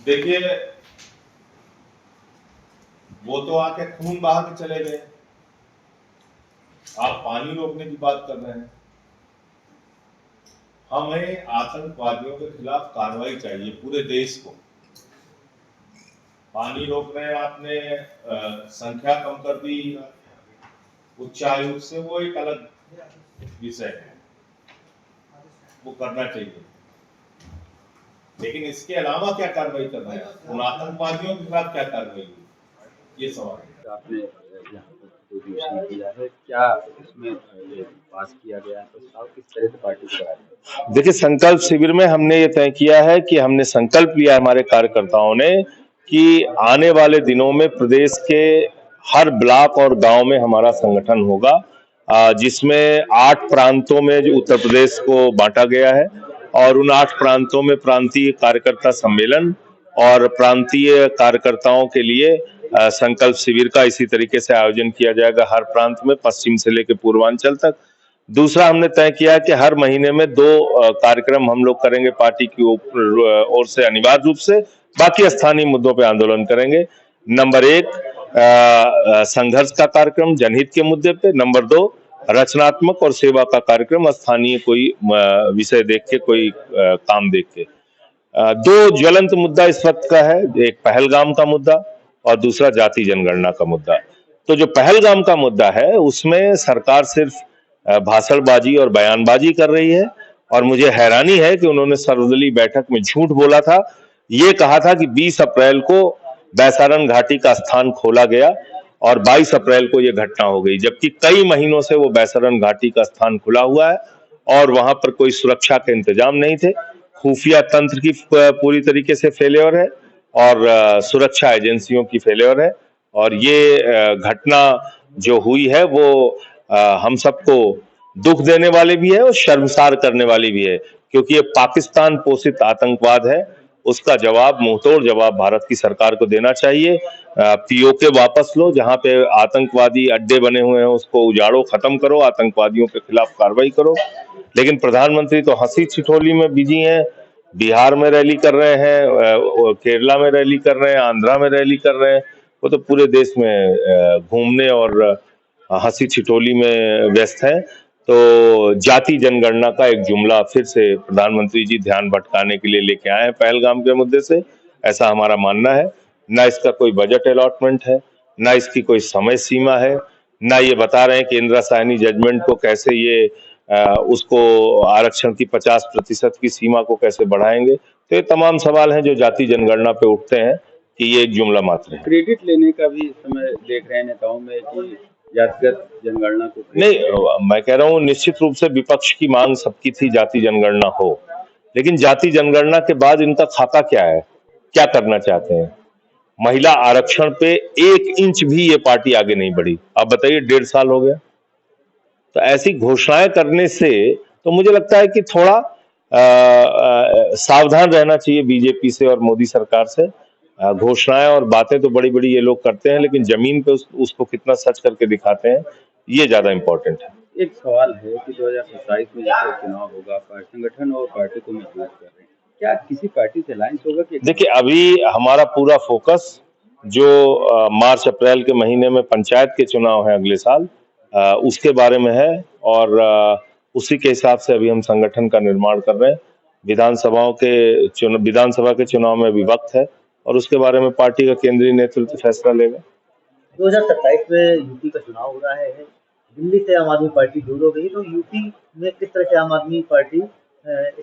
देखिए, वो तो आके खून बहा के चले गए। आप पानी रोकने की बात कर रहे हैं। हमें आतंकवादियों के खिलाफ कार्रवाई चाहिए पूरे देश को। पानी रोक रहे हैं आपने, संख्या कम कर दी उच्चायुक्त से, वो एक अलग विषय है, वो करना चाहिए। लेकिन इसके अलावा क्या कार्रवाई कर रहे हैं, उन आतंकवादियों के खिलाफ क्या कार्रवाई हुई, ये सवाल है। आपने यहाँ पर जो रिविजन किया है, क्या इसमें पास किया गया है प्रस्ताव, किस तरह से पार्टी को बढ़ाया? देखिए, संकल्प शिविर में हमने ये तय किया है कि हमने संकल्प लिया हमारे कार्यकर्ताओं ने कि आने वाले दिनों में प्रदेश के हर ब्लॉक और गांव में हमारा संगठन होगा, जिसमें 8 प्रांतों में जो उत्तर प्रदेश को बांटा गया है और उन 8 प्रांतों में प्रांतीय कार्यकर्ता सम्मेलन और प्रांतीय कार्यकर्ताओं के लिए संकल्प शिविर का इसी तरीके से आयोजन किया जाएगा हर प्रांत में, पश्चिम से लेकर पूर्वांचल तक। दूसरा हमने तय किया कि हर महीने में 2 कार्यक्रम हम लोग करेंगे पार्टी की ओर से अनिवार्य रूप से, बाकी स्थानीय मुद्दों पे आंदोलन करेंगे। नंबर 1 संघर्ष का कार्यक्रम जनहित के मुद्दे पे, नंबर 2 रचनात्मक और सेवा का कार्यक्रम, स्थानीय कोई विषय देख के, कोई काम देख के। 2 ज्वलंत मुद्दा इस वक्त का है, एक पहलगाम का मुद्दा और दूसरा जाति जनगणना का मुद्दा। तो जो पहलगाम का मुद्दा है उसमें सरकार सिर्फ भाषणबाजी और बयानबाजी कर रही है और मुझे हैरानी है कि उन्होंने सर्वदलीय बैठक में झूठ बोला था। ये कहा था कि 20 अप्रैल को बैसारन घाटी का स्थान खोला गया और 22 अप्रैल को यह घटना हो गई, जबकि कई महीनों से वो बैसारन घाटी का स्थान खुला हुआ है और वहां पर कोई सुरक्षा के इंतजाम नहीं थे। खुफिया तंत्र की पूरी तरीके से फेलियर है और सुरक्षा एजेंसियों की फेलियर है और ये घटना जो हुई है वो हम सबको दुख देने वाली भी है और शर्मसार करने वाली भी है, क्योंकि ये पाकिस्तान पोषित आतंकवाद है। उसका जवाब, मुंहतोड़ जवाब भारत की सरकार को देना चाहिए। पीओके वापस लो, जहां पे आतंकवादी अड्डे बने हुए हैं उसको उजाड़ो, खत्म करो, आतंकवादियों के खिलाफ कार्रवाई करो। लेकिन प्रधानमंत्री तो हंसी ठिठोली में बिजी हैं, बिहार में रैली कर रहे हैं, केरला में रैली कर रहे हैं, आंध्रा में रैली कर रहे हैं। वो तो पूरे देश में घूमने और हंसी ठिठोली में व्यस्त है। तो जाति जनगणना का एक जुमला फिर से प्रधानमंत्री जी ध्यान भटकाने के लिए लेके आए हैं पहलगाम के मुद्दे से, ऐसा हमारा मानना है। ना इसका कोई बजट अलॉटमेंट है, ना इसकी कोई समय सीमा है, ना ये बता रहे हैं कि इंदिरा साहनी जजमेंट को कैसे ये उसको आरक्षण की 50% की सीमा को कैसे बढ़ाएंगे। तो ये तमाम सवाल हैं जो जाति जनगणना पे उठते हैं कि ये एक जुमला मात्र है। क्रेडिट लेने का भी समय देख रहे हैं नेताओं में कि जातिगत जनगणना को नहीं, मैं कह रहा हूँ निश्चित रूप से विपक्ष की मांग सबकी थी जाति जनगणना हो, लेकिन जाति जनगणना के बाद इनका खाका क्या है, क्या करना चाहते हैं? महिला आरक्षण पे 1 इंच भी ये पार्टी आगे नहीं बढ़ी। आप बताइए, 1.5 साल हो गया। तो ऐसी घोषणाएं करने से तो मुझे लगता है कि थोड़ा सावधान रहना चाहिए बीजेपी से और मोदी सरकार से। घोषणाएं और बातें तो बड़ी बड़ी ये लोग करते हैं, लेकिन जमीन पे उसको कितना सच करके दिखाते हैं, ये ज्यादा इम्पोर्टेंट है। एक सवाल है कि 2027 में जैसे चुनाव होगा, संगठन और पार्टी को मजबूत कर रहे हैं, क्या किसी पार्टी से अलायंस होगा? कि देखिए, अभी हमारा पूरा फोकस जो मार्च अप्रैल के महीने में पंचायत के चुनाव है अगले साल, उसके बारे में है और उसी के हिसाब से अभी हम संगठन का निर्माण कर रहे हैं। विधानसभा के चुनाव में अभी वक्त है और उसके बारे में पार्टी का केंद्रीय नेतृत्व फैसला लेगा। 2027 में यूपी का चुनाव हो रहा है, दिल्ली से आम आदमी पार्टी दूर हो गई, तो यूपी में किस तरह से आम आदमी पार्टी?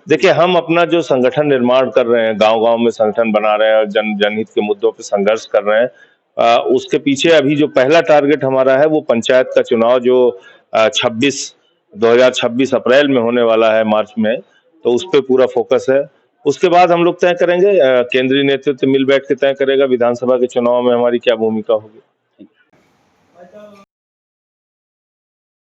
देखिए, हम अपना जो संगठन निर्माण कर रहे हैं, गांव-गांव में संगठन बना रहे हैं और जनहित के मुद्दों पे संघर्ष कर रहे हैं, उसके पीछे अभी जो पहला टारगेट हमारा है वो पंचायत का चुनाव जो 2026 अप्रैल में होने वाला है, मार्च में, तो उस पे पूरा फोकस है। उसके बाद हम लोग तय करेंगे, केंद्रीय नेतृत्व मिल बैठ के तय करेगा विधानसभा के चुनाव में हमारी क्या भूमिका होगी।